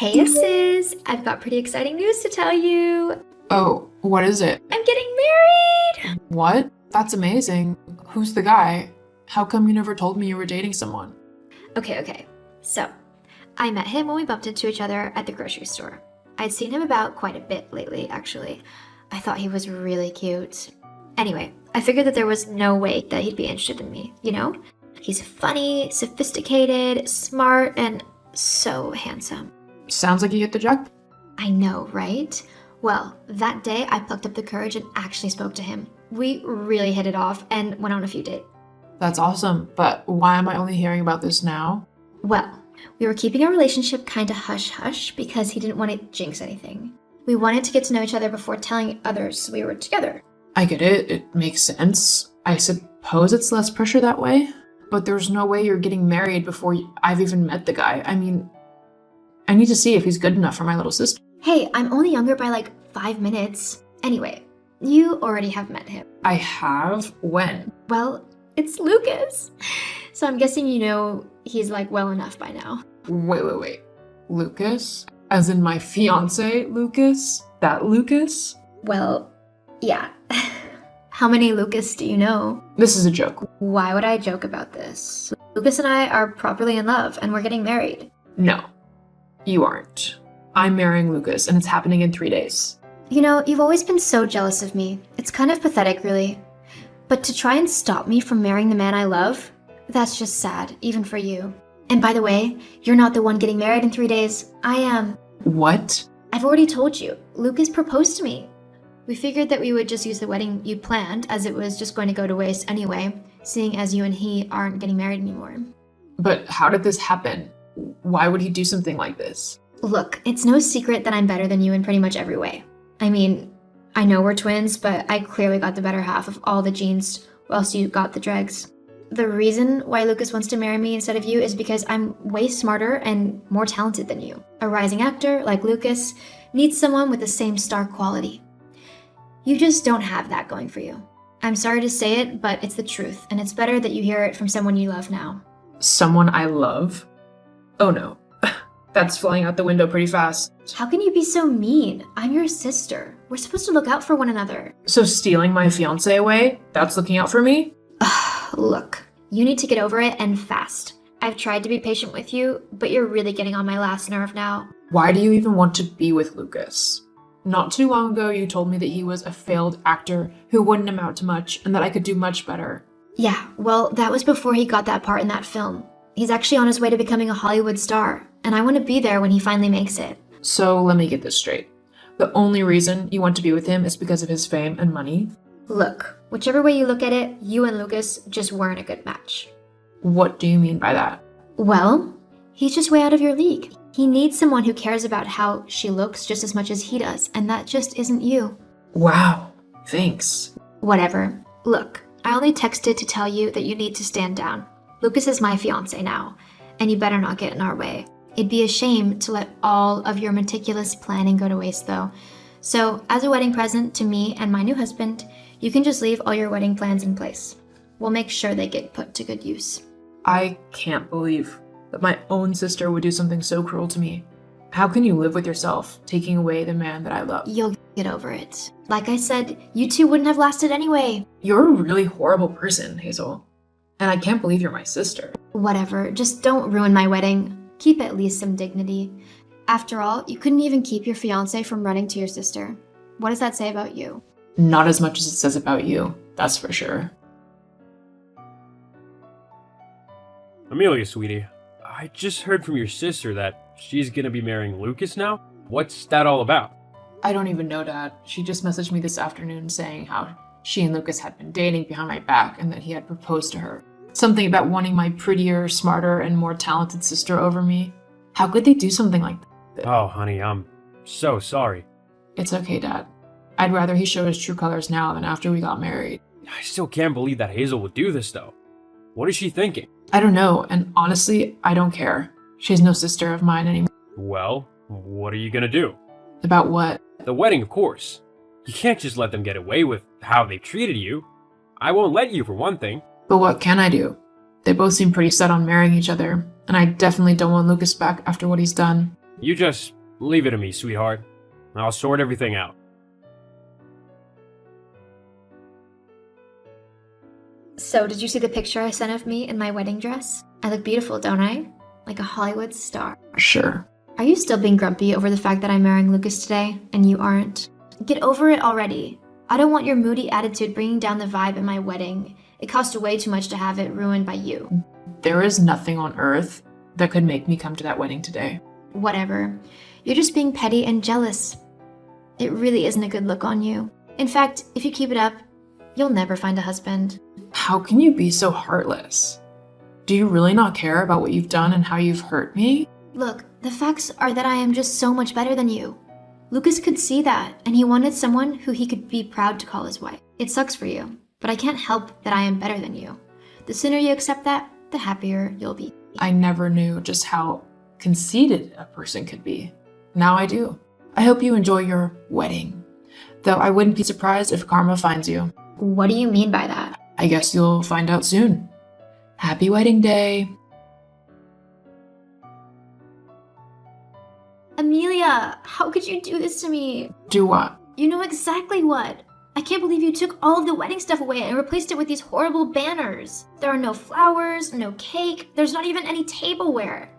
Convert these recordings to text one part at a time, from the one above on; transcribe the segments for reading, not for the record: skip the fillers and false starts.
Hey sis, I've got pretty exciting news to tell you. Oh, what is it? I'm getting married! What? That's amazing. Who's the guy? How come you never told me you were dating someone? Okay. So, I met him when we bumped into each other at the grocery store. I'd seen him about quite a bit lately, actually. I thought he was really cute. Anyway, I figured that there was no way that he'd be interested in me, you know? He's funny, sophisticated, smart, and so handsome. Sounds like you hit the jackpot. I know, right? Well, that day I plucked up the courage and actually spoke to him. We really hit it off and went on a few dates. That's awesome, but why am I only hearing about this now? Well, we were keeping our relationship kinda hush-hush because he didn't want to jinx anything. We wanted to get to know each other before telling others we were together. I get it. It makes sense. I suppose it's less pressure that way, but there's no way you're getting married before I've even met the guy. I mean, I need to see if he's good enough for my little sister. Hey, I'm only younger by like 5 minutes. Anyway, you already have met him. I have? When? Well, it's Lucas. So I'm guessing you know he's like well enough by now. Wait. Lucas? As in my fiance, Lucas? That Lucas? Well, yeah. How many Lucas do you know? This is a joke. Why would I joke about this? Lucas and I are properly in love and we're getting married. No, you aren't. I'm marrying Lucas and it's happening in 3 days. You know, you've always been so jealous of me. It's kind of pathetic, really. But to try and stop me from marrying the man I love, that's just sad, even for you. And by the way, you're not the one getting married in 3 days. I am. What? I've already told you. Lucas proposed to me. We figured that we would just use the wedding you planned, as it was just going to go to waste anyway, seeing as you and he aren't getting married anymore. But how did this happen? Why would he do something like this? Look, it's no secret that I'm better than you in pretty much every way. I mean, I know we're twins, but I clearly got the better half of all the genes, whilst you got the dregs. The reason why Lucas wants to marry me instead of you is because I'm way smarter and more talented than you. A rising actor like Lucas needs someone with the same star quality. You just don't have that going for you. I'm sorry to say it, but it's the truth, and it's better that you hear it from someone you love now. Someone I love? Oh no. That's flying out the window pretty fast. How can you be so mean? I'm your sister. We're supposed to look out for one another. So stealing my fiance away? That's looking out for me? Look, you need to get over it and fast. I've tried to be patient with you, but you're really getting on my last nerve now. Why do you even want to be with Lucas? Not too long ago, you told me that he was a failed actor who wouldn't amount to much and that I could do much better. Yeah, well, that was before he got that part in that film. He's actually on his way to becoming a Hollywood star, and I want to be there when he finally makes it. So let me get this straight. The only reason you want to be with him is because of his fame and money? Look, whichever way you look at it, you and Lucas just weren't a good match. What do you mean by that? Well, he's just way out of your league. He needs someone who cares about how she looks just as much as he does, and that just isn't you. Wow, thanks. Whatever. Look, I only texted to tell you that you need to stand down. Lucas is my fiance now, and you better not get in our way. It'd be a shame to let all of your meticulous planning go to waste, though. So, as a wedding present to me and my new husband, you can just leave all your wedding plans in place. We'll make sure they get put to good use. I can't believe that my own sister would do something so cruel to me. How can you live with yourself, taking away the man that I love? You'll get over it. Like I said, you two wouldn't have lasted anyway. You're a really horrible person, Hazel. And I can't believe you're my sister. Whatever, just don't ruin my wedding. Keep at least some dignity. After all, you couldn't even keep your fiancé from running to your sister. What does that say about you? Not as much as it says about you, that's for sure. Amelia, sweetie, I just heard from your sister that she's gonna be marrying Lucas now. What's that all about? I don't even know, Dad. She just messaged me this afternoon saying how she and Lucas had been dating behind my back and that he had proposed to her. Something about wanting my prettier, smarter, and more talented sister over me. How could they do something like that? Oh, honey, I'm so sorry. It's okay, Dad. I'd rather he showed his true colors now than after we got married. I still can't believe that Hazel would do this, though. What is she thinking? I don't know, and honestly, I don't care. She's no sister of mine anymore. Well, what are you gonna do? About what? The wedding, of course. You can't just let them get away with how they've treated you. I won't let you, for one thing. But what can I do? They both seem pretty set on marrying each other, and I definitely don't want Lucas back after what he's done. You just leave it to me, sweetheart. I'll sort everything out. So, did you see the picture I sent of me in my wedding dress? I look beautiful, don't I? Like a Hollywood star. Sure. Are you still being grumpy over the fact that I'm marrying Lucas today, and you aren't? Get over it already. I don't want your moody attitude bringing down the vibe at my wedding. It cost way too much to have it ruined by you. There is nothing on earth that could make me come to that wedding today. Whatever. You're just being petty and jealous. It really isn't a good look on you. In fact, if you keep it up, you'll never find a husband. How can you be so heartless? Do you really not care about what you've done and how you've hurt me? Look, the facts are that I am just so much better than you. Lucas could see that, and he wanted someone who he could be proud to call his wife. It sucks for you, but I can't help that I am better than you. The sooner you accept that, the happier you'll be. I never knew just how conceited a person could be. Now I do. I hope you enjoy your wedding. Though I wouldn't be surprised if karma finds you. What do you mean by that? I guess you'll find out soon. Happy wedding day. Amelia, how could you do this to me? Do what? You know exactly what. I can't believe you took all of the wedding stuff away and replaced it with these horrible banners. There are no flowers, no cake, there's not even any tableware.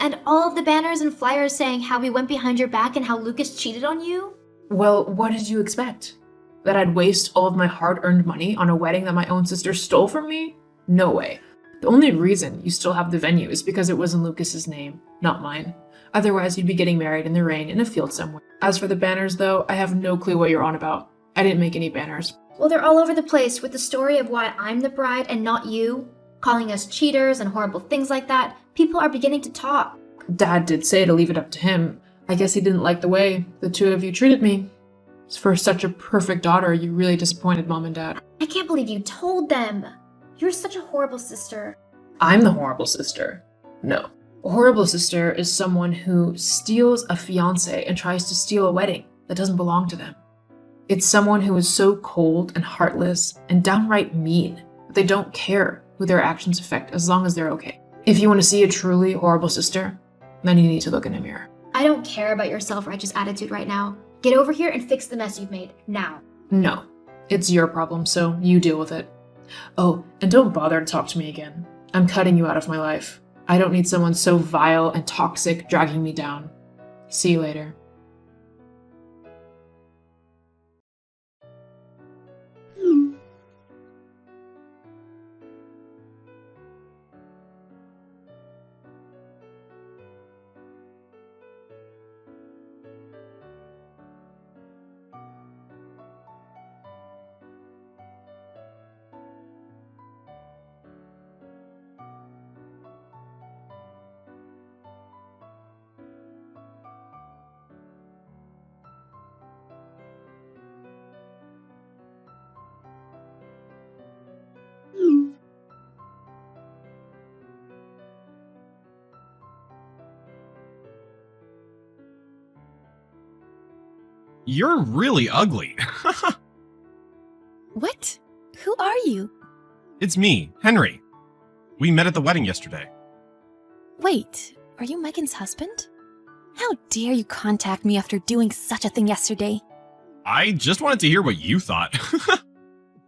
And all of the banners and flyers saying how we went behind your back and how Lucas cheated on you? Well, what did you expect? That I'd waste all of my hard-earned money on a wedding that my own sister stole from me? No way. The only reason you still have the venue is because it was in Lucas's name, not mine. Otherwise, you'd be getting married in the rain in a field somewhere. As for the banners, though, I have no clue what you're on about. I didn't make any banners. Well, they're all over the place with the story of why I'm the bride and not you, calling us cheaters and horrible things like that. People are beginning to talk. Dad did say to leave it up to him. I guess he didn't like the way the two of you treated me. For such a perfect daughter, you really disappointed Mom and Dad. I can't believe you told them. You're such a horrible sister. I'm the horrible sister. No. A horrible sister is someone who steals a fiancé and tries to steal a wedding that doesn't belong to them. It's someone who is so cold and heartless and downright mean that they don't care who their actions affect as long as they're okay. If you want to see a truly horrible sister, then you need to look in a mirror. I don't care about your self-righteous attitude right now. Get over here and fix the mess you've made, now. No, it's your problem, so you deal with it. Oh, and don't bother to talk to me again. I'm cutting you out of my life. I don't need someone so vile and toxic dragging me down. See you later. You're really ugly. What? Who are you? It's me, Henry. We met at the wedding yesterday. Wait, are you Megan's husband? How dare you contact me after doing such a thing yesterday? I just wanted to hear what you thought.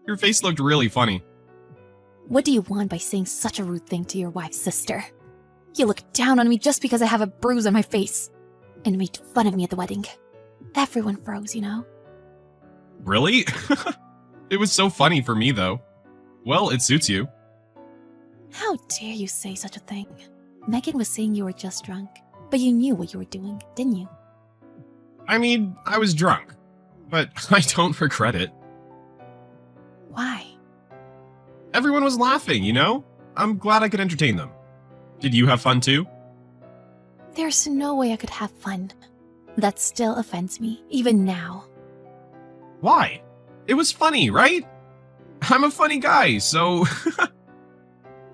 Your face looked really funny. What do you want by saying such a rude thing to your wife's sister? You look down on me just because I have a bruise on my face, and made fun of me at the wedding. Everyone froze, you know? Really? It was so funny for me, though. Well, it suits you. How dare you say such a thing? Megan was saying you were just drunk, but you knew what you were doing, didn't you? I mean, I was drunk, but I don't regret it. Why? Everyone was laughing, you know? I'm glad I could entertain them. Did you have fun too? There's no way I could have fun. That still offends me, even now. Why? It was funny, right? I'm a funny guy, so...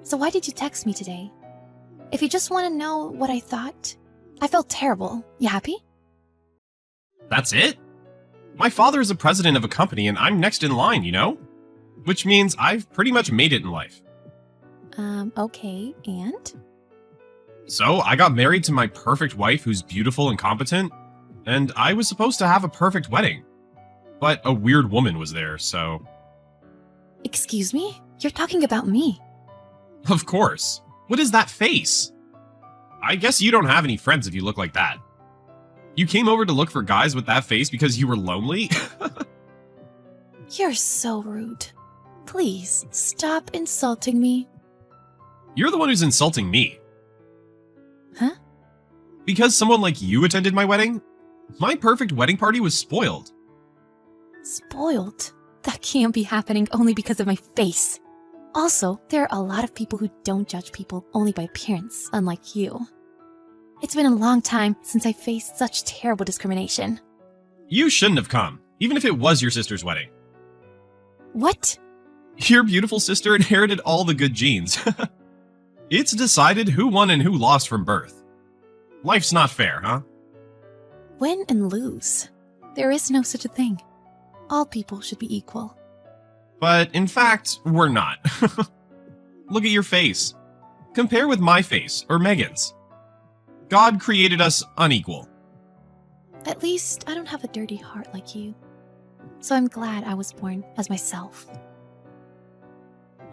So why did you text me today? If you just want to know what I thought, I felt terrible. You happy? That's it? My father is the president of a company and I'm next in line, you know? Which means I've pretty much made it in life. Okay, and? So I got married to my perfect wife who's beautiful and competent, and I was supposed to have a perfect wedding. But a weird woman was there, so... Excuse me? You're talking about me. Of course. What is that face? I guess you don't have any friends if you look like that. You came over to look for guys with that face because you were lonely? You're so rude. Please, stop insulting me. You're the one who's insulting me. Huh? Because someone like you attended my wedding? My perfect wedding party was spoiled. Spoiled? That can't be happening only because of my face. Also, there are a lot of people who don't judge people only by appearance, unlike you. It's been a long time since I faced such terrible discrimination. You shouldn't have come, even if it was your sister's wedding. What? Your beautiful sister inherited all the good genes. It's decided who won and who lost from birth. Life's not fair, huh? Win and lose. There is no such a thing. All people should be equal. But in fact, we're not. Look at your face. Compare with my face, or Megan's. God created us unequal. At least I don't have a dirty heart like you. So I'm glad I was born as myself.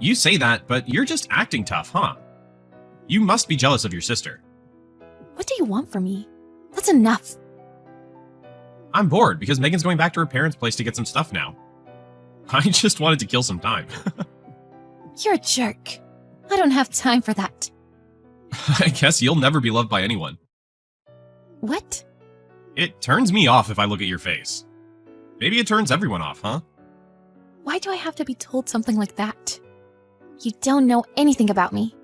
You say that, but you're just acting tough, huh? You must be jealous of your sister. What do you want from me? That's enough. I'm bored because Megan's going back to her parents' place to get some stuff now. I just wanted to kill some time. You're a jerk. I don't have time for that. I guess you'll never be loved by anyone. What? It turns me off if I look at your face. Maybe it turns everyone off, huh? Why do I have to be told something like that? You don't know anything about me.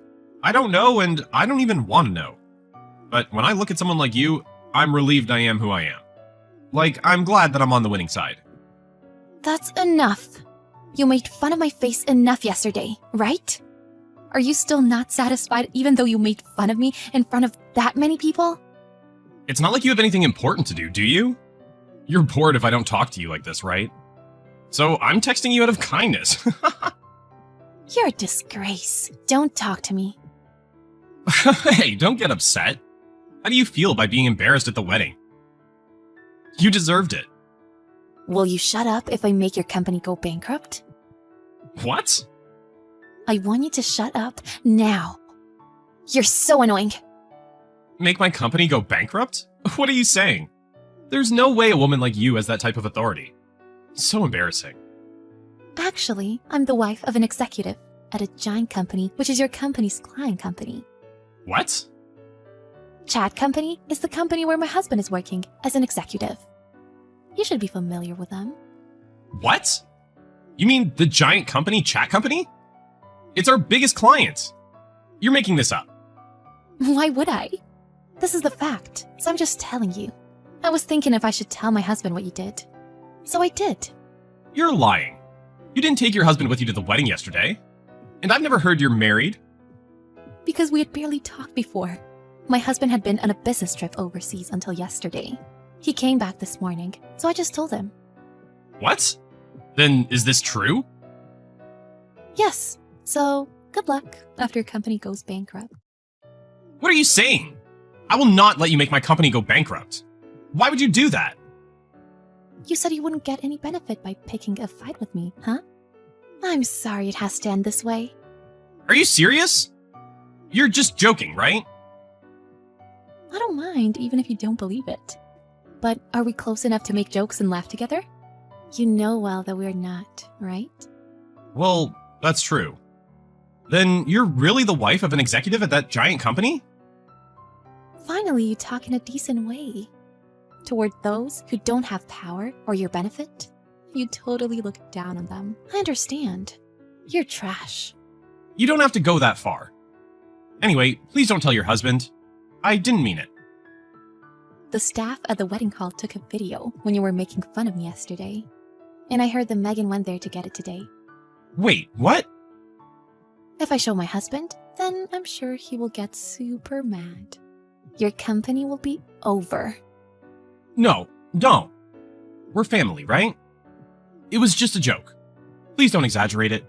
I don't know, and I don't even want to know. But when I look at someone like you, I'm relieved I am who I am. Like, I'm glad that I'm on the winning side. That's enough. You made fun of my face enough yesterday, right? Are you still not satisfied even though you made fun of me in front of that many people? It's not like you have anything important to do you? You're bored if I don't talk to you like this, right? So I'm texting you out of kindness. You're a disgrace. Don't talk to me. Hey, don't get upset. How do you feel by being embarrassed at the wedding? You deserved it. Will you shut up if I make your company go bankrupt? What? I want you to shut up now. You're so annoying. Make my company go bankrupt? What are you saying? There's no way a woman like you has that type of authority. So embarrassing. Actually, I'm the wife of an executive at a giant company, which is your company's client company. What? Chat Company is the company where my husband is working as an executive. You should be familiar with them. What? You mean the giant company, Chat Company? It's our biggest client. You're making this up. Why would I? This is the fact, so I'm just telling you. I was thinking if I should tell my husband what you did. So I did. You're lying. You didn't take your husband with you to the wedding yesterday. And I've never heard you're married. Because we had barely talked before. My husband had been on a business trip overseas until yesterday. He came back this morning, so I just told him. What? Then is this true? Yes, so good luck after your company goes bankrupt. What are you saying? I will not let you make my company go bankrupt. Why would you do that? You said you wouldn't get any benefit by picking a fight with me, huh? I'm sorry it has to end this way. Are you serious? You're just joking, right? I don't mind, even if you don't believe it. But are we close enough to make jokes and laugh together? You know well that we're not, right? Well, that's true. Then you're really the wife of an executive at that giant company? Finally, you talk in a decent way. Toward those who don't have power or your benefit, you totally look down on them. I understand. You're trash. You don't have to go that far. Anyway, please don't tell your husband. I didn't mean it. The staff at the wedding hall took a video when you were making fun of me yesterday. And I heard that Megan went there to get it today. Wait, what? If I show my husband, then I'm sure he will get super mad. Your company will be over. No, don't. We're family, right? It was just a joke. Please don't exaggerate it.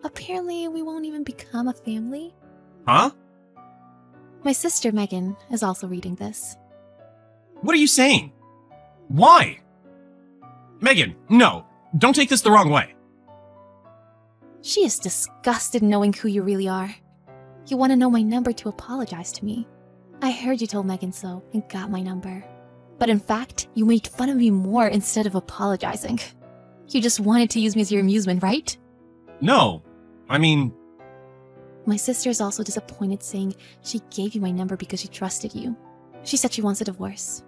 Apparently, we won't even become a family. Huh? My sister Megan is also reading this. What are you saying? Why? Megan, no. Don't take this the wrong way. She is disgusted knowing who you really are. You want to know my number to apologize to me. I heard you told Megan so and got my number. But in fact, you made fun of me more instead of apologizing. You just wanted to use me as your amusement, right? No. I mean, My sister is also disappointed, saying she gave you my number because she trusted you. She said she wants a divorce.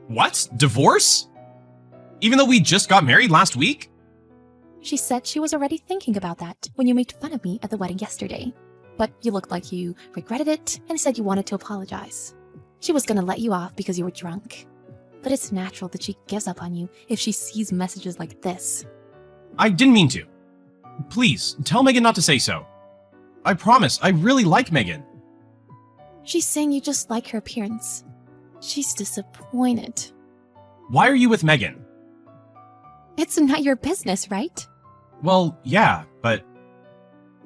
what? Divorce? Even though we just got married last week? She said she was already thinking about that when you made fun of me at the wedding yesterday. But you looked like you regretted it and said you wanted to apologize. She was gonna let you off because you were drunk. But it's natural that she gives up on you if she sees messages like this. I didn't mean to. Please, tell Megan not to say so. I promise, I really like Megan. She's saying you just like her appearance. She's disappointed. Why are you with Megan? It's not your business, right? Well, yeah, but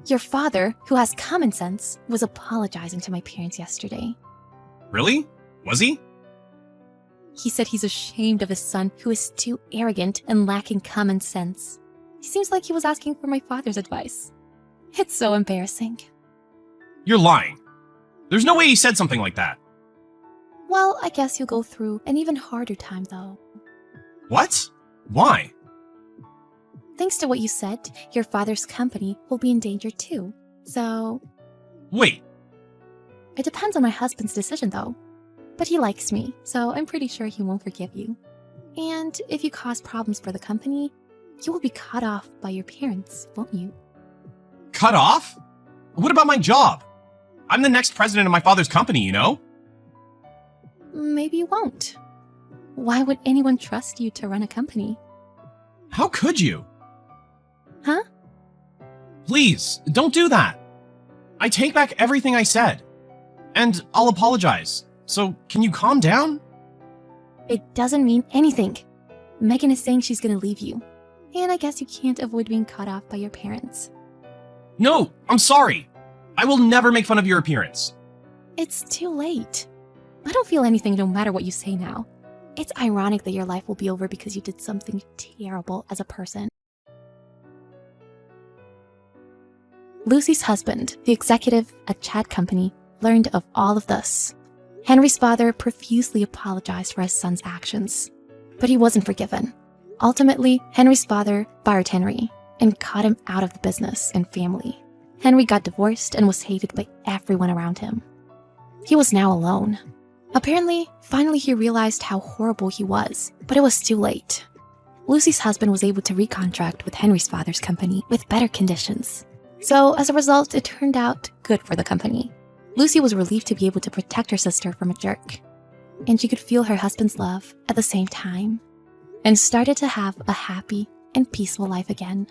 Your father, who has common sense, was apologizing to my parents yesterday. really? Was he? He said he's ashamed of his son, who is too arrogant and lacking common sense. He seems like he was asking for my father's advice. It's so embarrassing. You're lying. There's no way he said something like that. Well, I guess you'll go through an even harder time, though. What? Why? Thanks to what you said, your father's company will be in danger too. So, Wait, it depends on my husband's decision, though. But he likes me, so I'm pretty sure he won't forgive you. And if you cause problems for the company, you will be cut off by your parents, won't you? cut off? What about my job? I'm the next president of my father's company, you know? Maybe you won't. Why would anyone trust you to run a company? How could you? Huh? Please, don't do that. I take back everything I said. And I'll apologize. So, can you calm down? It doesn't mean anything. Megan is saying she's gonna leave you. And I guess you can't avoid being cut off by your parents. No, I'm sorry. I will never make fun of your appearance. It's too late. I don't feel anything no matter what you say now. It's ironic that your life will be over because you did something terrible as a person. Lucy's husband, the executive at Chad Company, learned of all of this. Henry's father profusely apologized for his son's actions, but he wasn't forgiven. Ultimately, Henry's father fired Henry and cut him out of the business and family. Henry got divorced and was hated by everyone around him. He was now alone. Apparently, finally he realized how horrible he was, but it was too late. Lucy's husband was able to recontract with Henry's father's company with better conditions. So as a result, it turned out good for the company. Lucy was relieved to be able to protect her sister from a jerk. And she could feel her husband's love at the same time, and started to have a happy and peaceful life again.